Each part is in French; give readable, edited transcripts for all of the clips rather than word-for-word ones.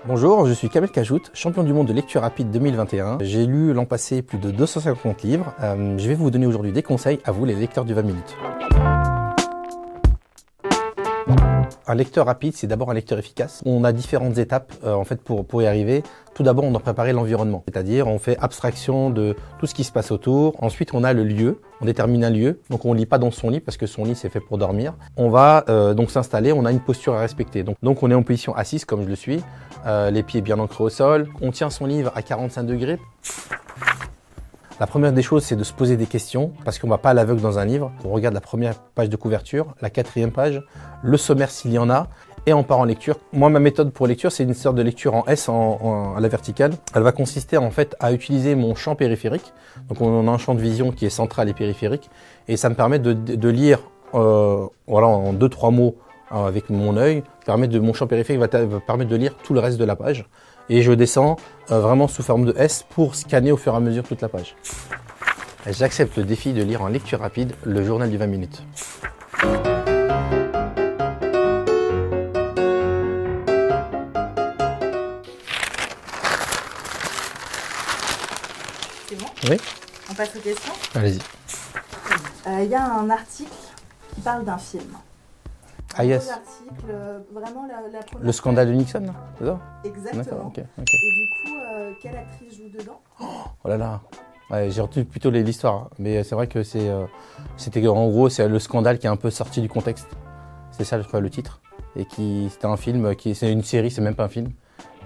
Bonjour, je suis Kamel Kajout, champion du monde de lecture rapide 2021. J'ai lu l'an passé plus de 250 livres. Je vais vous donner aujourd'hui des conseils à vous les lecteurs du 20 minutes. Un lecteur rapide, c'est d'abord un lecteur efficace. On a différentes étapes pour y arriver. Tout d'abord, on doit préparer l'environnement, c'est-à-dire on fait abstraction de tout ce qui se passe autour. Ensuite, on a le lieu, on détermine un lieu. Donc, on ne lit pas dans son lit parce que son lit, c'est fait pour dormir. On va donc s'installer, on a une posture à respecter. Donc on est en position assise comme je le suis, les pieds bien ancrés au sol. On tient son livre à 45 degrés. La première des choses, c'est de se poser des questions, parce qu'on ne va pas à l'aveugle dans un livre. On regarde la première page de couverture, la quatrième page, le sommaire s'il y en a, et on part en lecture. Moi, ma méthode pour lecture, c'est une sorte de lecture en S, à la verticale. Elle va consister en fait à utiliser mon champ périphérique. Donc on a un champ de vision qui est central et périphérique, et ça me permet de lire en 2-3 mots avec mon œil. Mon champ périphérique va permettre de lire tout le reste de la page. Et je descends vraiment sous forme de S pour scanner au fur et à mesure toute la page. J'accepte le défi de lire en lecture rapide le journal du 20 minutes. C'est bon? Oui. On passe aux questions? Allez-y. Il y a un article qui parle d'un film. Ah yes. Article, vraiment la première Le scandale de Nixon, là, c'est ça? Exactement. Ok. Et du coup, quelle actrice joue dedans? Oh là là. Ouais, j'ai retenu plutôt l'histoire, hein. Mais c'est vrai que c'était en gros c'est le scandale qui est un peu sorti du contexte. C'est ça, je crois, le titre. Et c'était un film c'est une série, c'est même pas un film.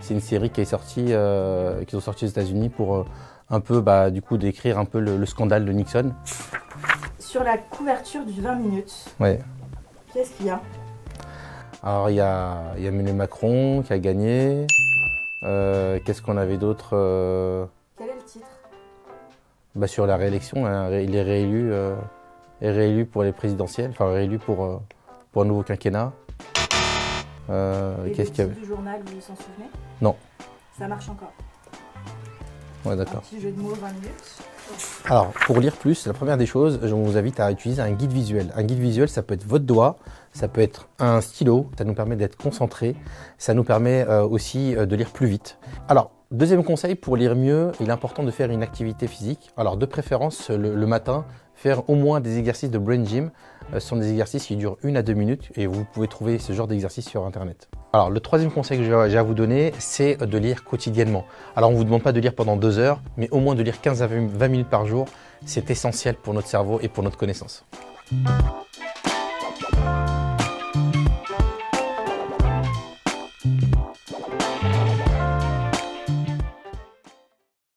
C'est une série qui est sortie, qu'ils ont sorti aux États-Unis pour un peu, du coup, décrire un peu le scandale de Nixon. Sur la couverture du 20 minutes. Ouais. Qu'est-ce qu'il y a? Alors il y a Emmanuel Macron qui a gagné. Qu'est-ce qu'on avait d'autre? Quel est le titre? Sur la réélection, hein, il est réélu pour les présidentielles, enfin réélu pour un nouveau quinquennat. Et qu'est-ce qu'il y avait? du journal, vous s'en souvenez? Non. Ça marche encore. Ouais, d'accord. Un petit jeu de mots 20 minutes. Alors, pour lire plus, la première des choses, je vous invite à utiliser un guide visuel. Un guide visuel, ça peut être votre doigt, ça peut être un stylo, ça nous permet d'être concentré, ça nous permet aussi de lire plus vite. Alors, deuxième conseil, pour lire mieux, il est important de faire une activité physique. Alors, de préférence, le matin, faire au moins des exercices de brain gym. Ce sont des exercices qui durent 1 à 2 minutes et vous pouvez trouver ce genre d'exercice sur Internet. Alors, le troisième conseil que j'ai à vous donner, c'est de lire quotidiennement. Alors, on ne vous demande pas de lire pendant 2 heures, mais au moins de lire 15 à 20 minutes par jour. C'est essentiel pour notre cerveau et pour notre connaissance.